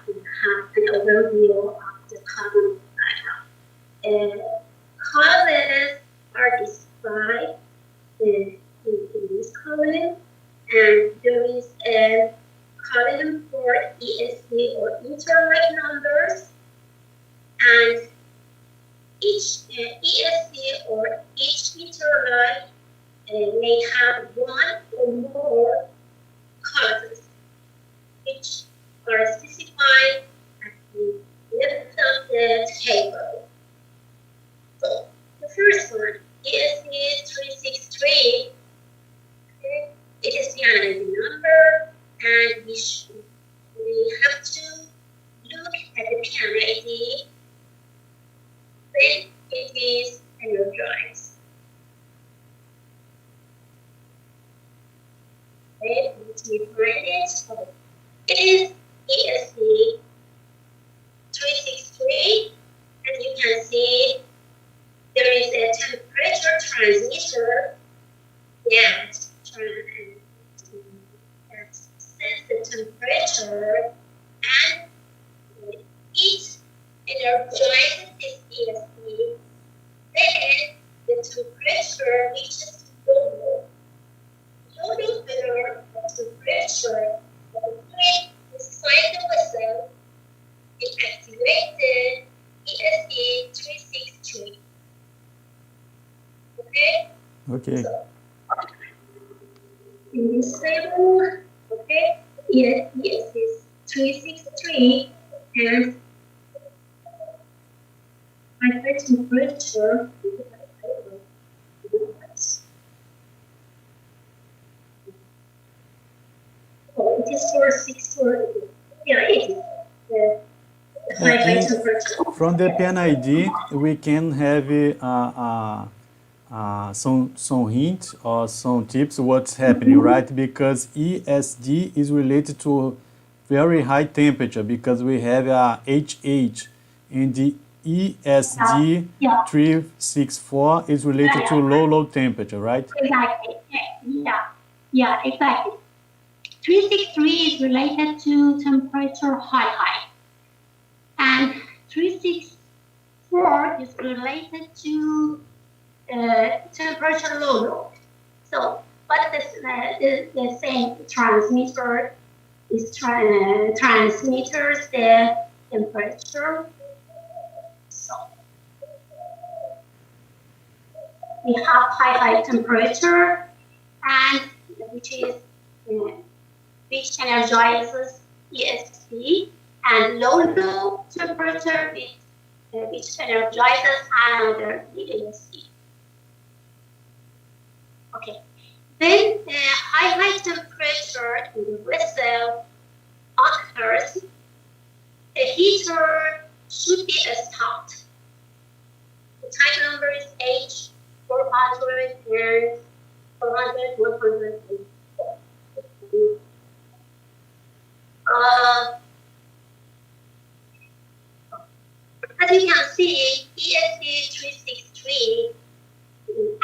an overview of the common diagram. Causes are described in this column, and there is a column for ESC or interlight numbers, and each ESC or each interlight may have one or more causes, which are specified at the left of the table. So the first one, ESC 363, it is the analytic number, and we have to look at the PNID when it is energized. Okay, let me find it. It is ESC 363, and you can see there is a temperature transmitter that sends the temperature, and it energizes this ESC. Then the temperature reaches low. Low level of temperature of the fluid inside the vessel, it activated ESC 363. Okay? Okay. So, in this table, okay, ESC is 363, and high temperature. Oh, it is for 640. Yeah, it is. High temperature. From the PNID, we can have some hints or some tips what's happening, right? Because ESD is related to very high temperature because we have a HH, and the ESD 364 is related to low temperature, right? Exactly. Yeah, exactly. 363 is related to temperature high, and 364 is related to temperature low. So, but the same transmitter is transmitters the temperature. So we have high temperature, and which energizes ESP, and low temperature which energizes another ESP. Okay. Then high temperature in the vessel occurs. The heater should be stopped. The type number is H400 and 400, 100. As you can see, ESP 363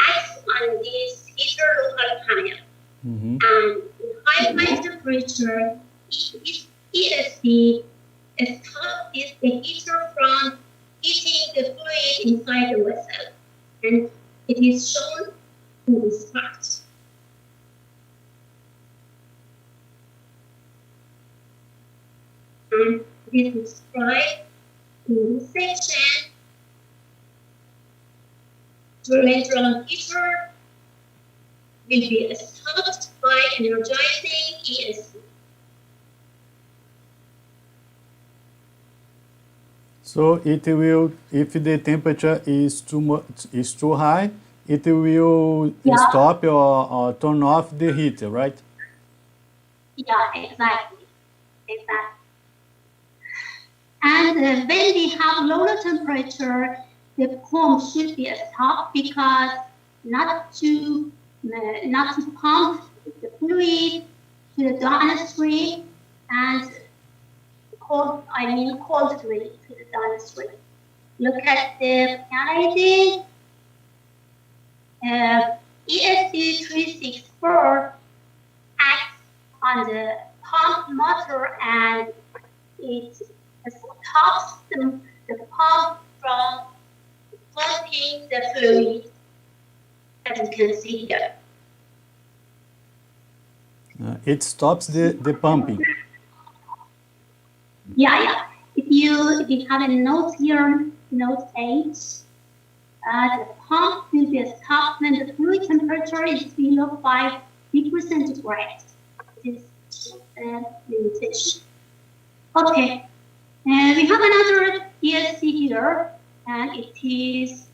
acts on this heater local panel. Mm-hmm. And high temperature, ESP stops the heater from heating the fluid inside the vessel. And it is shown in this part. And it is described in this section. The electron heater will be stopped by energizing ESP. So it will, if the temperature is too high, it will Yeah, stop or turn off the heater, right? yeah, exactly, exactly. And when we have lower temperature, the pump should be stopped because not to not to pump the fluid to the downstream and cold fluid to the downstream. Look at the packaging. ESC 364 acts on the pump motor and it stops the pump from pumping the fluid, as you can see here. It stops the pumping. Yeah. If you have a note here, note 8, the pump will be stopped when the fluid temperature is below 5 degrees centigrade. This is limitation. Okay, and we have another ESC here, and it is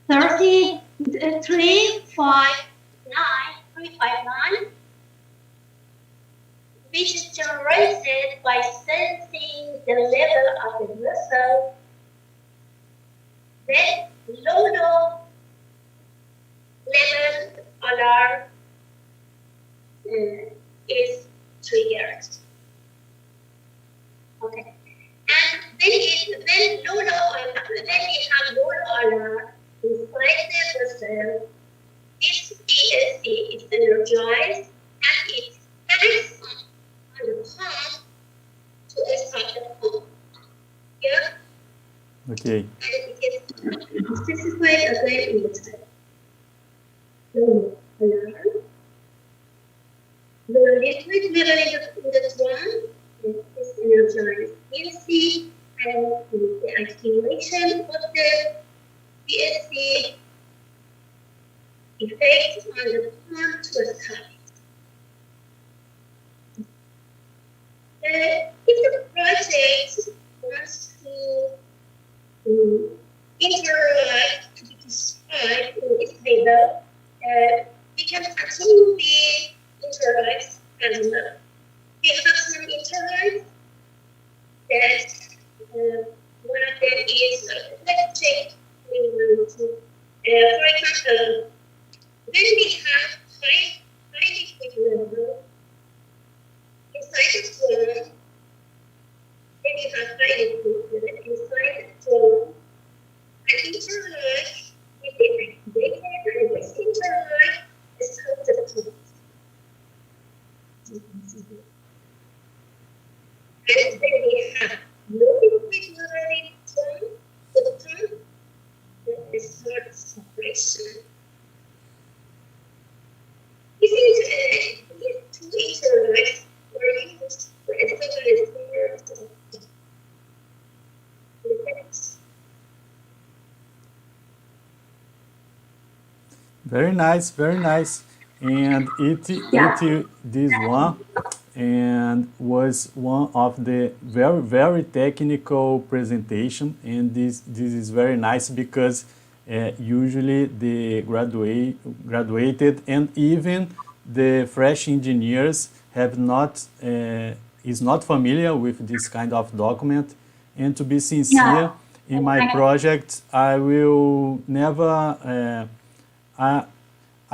359, which is generated by sensing the level of the vessel. Then low level alarm is triggered. Okay. And when we have low alarm inside the vessel, this ESC is energized and it acts on the pump to start the pump. Yeah. Okay. And it is specified again in the type. Low alarm. The liquid level in the drum is energized. ESC and the activation of the ESC effect on the pump to start. If the project wants to interact to be described in this table, we can actually interact as well. We have some interacts that one of them is let's check. For example, when we have high liquid level inside the drum, when we have high liquid level inside the drum, an interact with the activated and this interact is called the pump. And then we have low liquid level drum, the pump that is start separation. These two interacts were used for establishing effects. Very nice, very nice. And this one and was one of the very technical presentation, and this is very nice because usually the graduated and even the fresh engineers have not is not familiar with this kind of document. And to be sincere, in my project, I will never.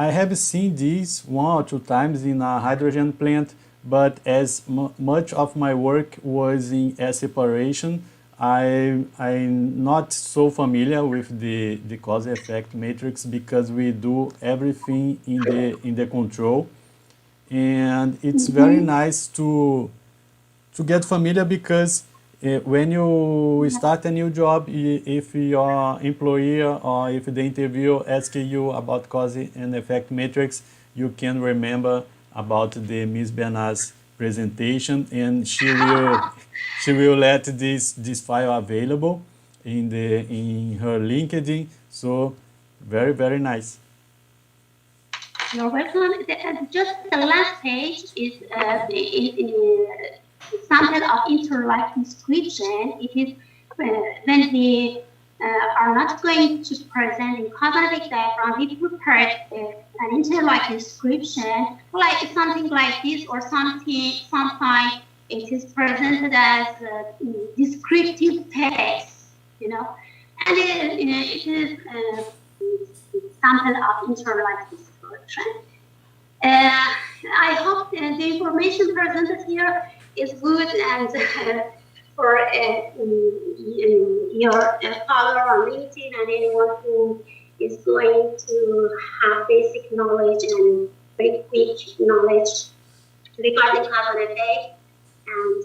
I have seen this one or two times in a hydrogen plant, but as much of my work was in air separation, I'm not so familiar with the cause effect matrix because we do everything in the control, and it's very nice to get familiar because when you start a new job, if your employer or if the interviewer asks you about cause and effect matrix, you can remember about the Ms. Bernard's presentation, and she will let this file available in her LinkedIn. So very nice. You're welcome. Just the last page is sample of interlife description. It is when we are not going to present in quadratic diagram. We prepared an interlike description, like something like this, or something. Sometimes it is presented as descriptive text, and it is sample of interlike description. I hope the information presented here is good and for your follower on LinkedIn and anyone who is going to have basic knowledge and very quick knowledge regarding carbon effect. And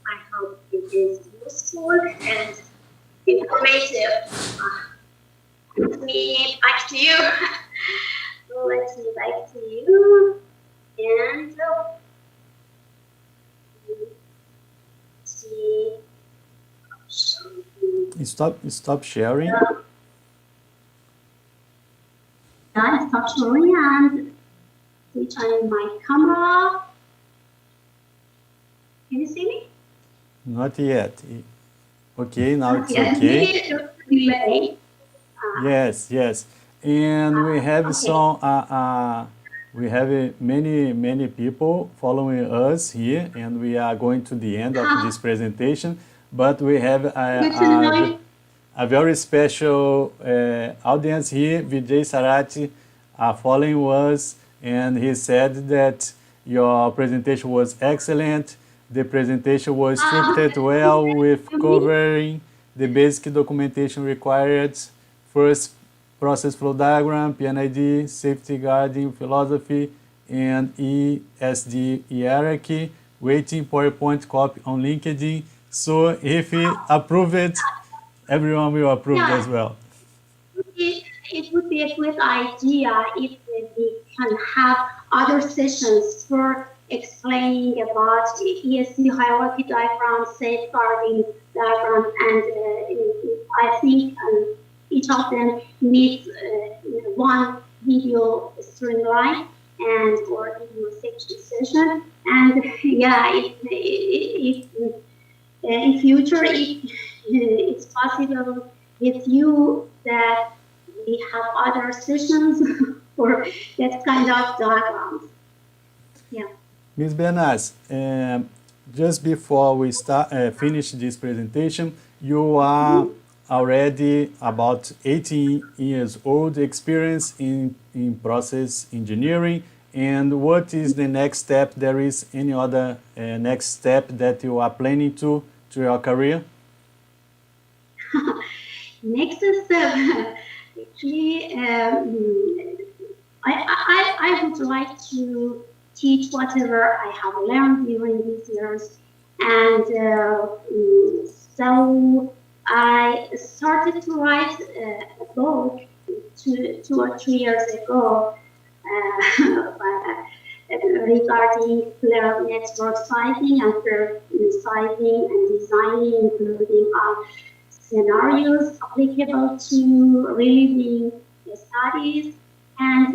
I hope it is useful and informative. Let me back to you. Let's me back to you. And see. Stop sharing. Stop sharing and switch on my camera. Can you see me? Not yet. Okay, now Not it's yet. okay. Maybe it will delay. Yes. And we have Okay. we have many people following us here, and we are going to the end of this presentation. But we have Good to know. a very special audience here. Vijay Sarati following us, and he said that your presentation was excellent. The presentation was structured well with covering the basic documentation required. First, process flow diagram, PNID, safety guarding philosophy, and ESD hierarchy, waiting PowerPoint copy on LinkedIn. So if we approve it, everyone will approve as well. It would be a good idea if we can have other sessions for explaining about ESD hierarchy diagram, safeguarding diagram, and I think each of them needs one video streamline and or video section session. And yeah, if in future it's possible with you that we have other sessions for that kind of diagrams. Yeah. Ms. Bernas, just before we finish this presentation, you are already about 18 years old, experience in process engineering. And what is the next step? There is any other next step that you are planning to your career? Next step, actually, I would like to teach whatever I have learned during these years. And so I started to write a book 2 or 3 years ago regarding player network sizing and sizing and designing, including scenarios applicable to relieving studies. And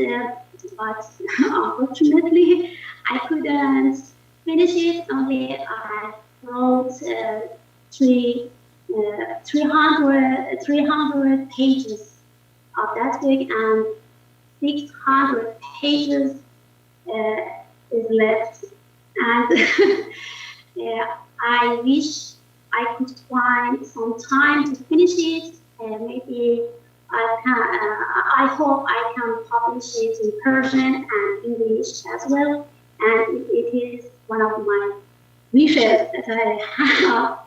but unfortunately, I couldn't finish it. Only I wrote 300 pages of that book, and 600 pages is left. And I wish I could find some time to finish it. Maybe I hope I can publish it in Persian and English as well. And it is one of my wishes that I have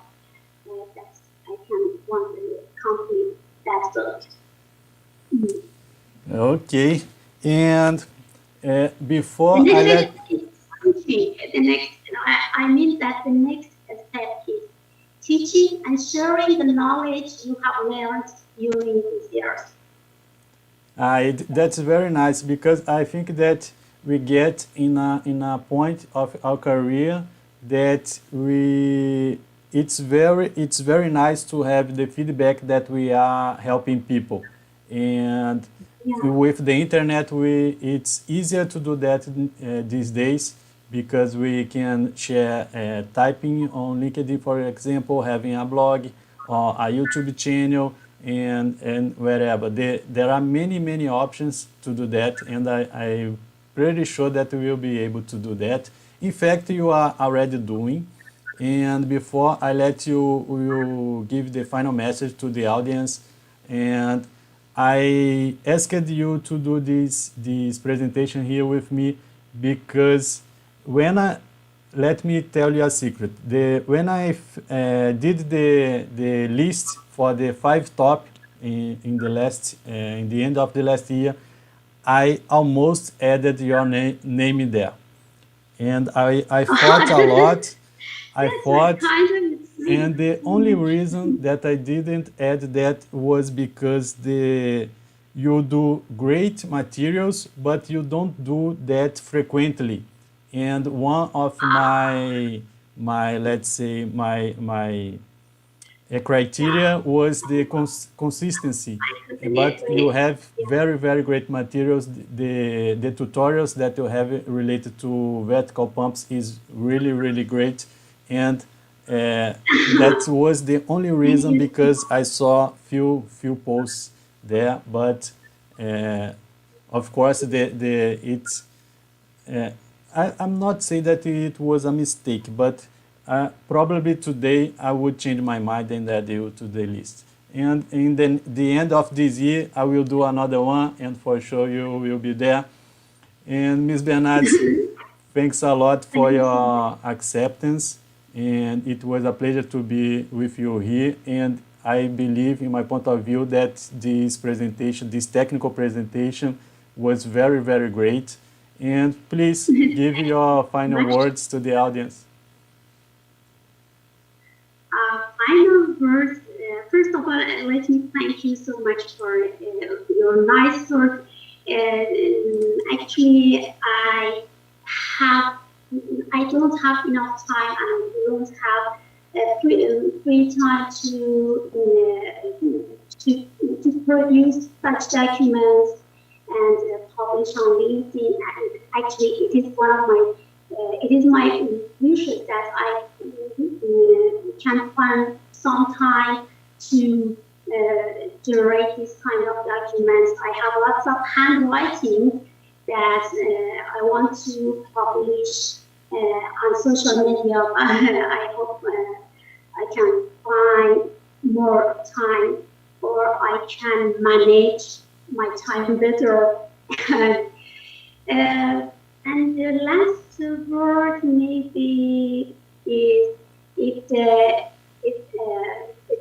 that I can want to complete that book. Okay, and before The I next step is teaching and sharing the knowledge you have learned during these years. That's very nice, because I think that we get in a point of our career that it's very nice to have the feedback that we are helping people, and with the internet it's easier to do that these days, because we can share typing on LinkedIn, for example, having a blog or a YouTube channel, and wherever. There are many options to do that, and I'm pretty sure that we will be able to do that. In fact, you are already doing. And before I let you give the final message to the audience, and I asked you to do this presentation here with me because when I let me tell you a secret. When I did the list for the 5 top in the last in the end of the last year, I almost added your name in there, and I fought a lot. I That's very fought, kind of you. and the only reason that I didn't add that was because you do great materials, but you don't do that frequently. And one of my let's say my criteria was the consistency. I But you completely, have yeah. very great materials. The tutorials that you have related to vertical pumps is really great, and that was the only Thank reason you. because I saw few posts there. But uh, of course the it's uh, I'm not saying that it was a mistake, but probably today I would change my mind and add you to the list. And in the end of this year, I will do another one, and for sure you will be there. And Ms. Bernardes, thanks a lot for Thank you so much. your acceptance, and it was a pleasure to be with you here. And I believe, in my point of view, that this presentation, this technical presentation, was very great. And please give Thank your you so final much. words to the audience. Final words. First of all, let me thank you so much for your nice work. Actually, have I don't have enough time and I don't have free time to produce such documents and publish on LinkedIn. And actually, it is my wishes that I can find some time to generate this kind of documents. I have lots of handwriting that I want to publish on social media. I hope I can find more time, or I can manage my time better. And the last word maybe is if a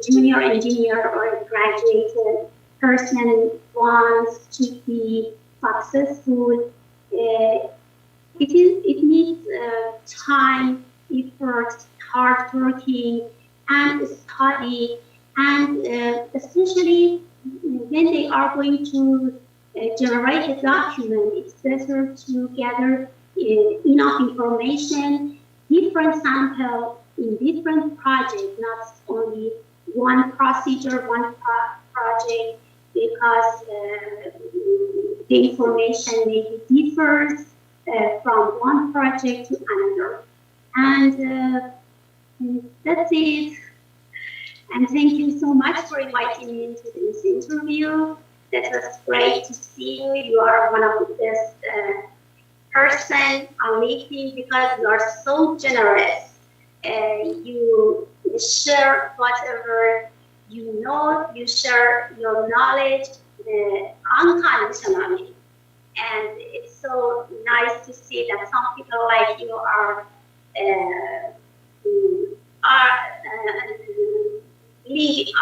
junior engineer or a graduated person wants to be successful, it needs time, effort, hard working, and study, and especially when they are going to generate a document, it's better to gather enough information, different sample in different projects, not only one procedure, one project, because the information maybe differs from one project to another. And that's it. And thank you so much for inviting me into this interview. That was great to see you. You are one of the best person on LinkedIn because you are so generous. You share whatever you know, you share your knowledge unconditionally. And it's so nice to see that some people like you live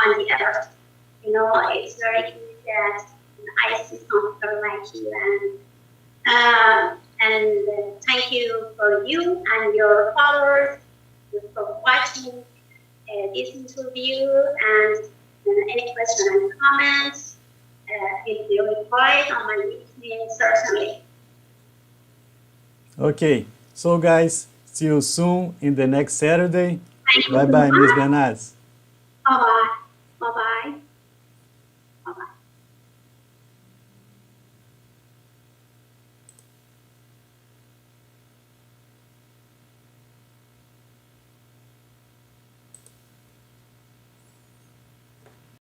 on the earth. You know, it's very easy that I see some people like you, and thank you for you and your followers for watching this interview, and any question and comments will be replied on my LinkedIn certainly. Okay, so guys, see you soon in the next Saturday. Thank you Bye so bye, Ms. much. Bernardes. Bye bye.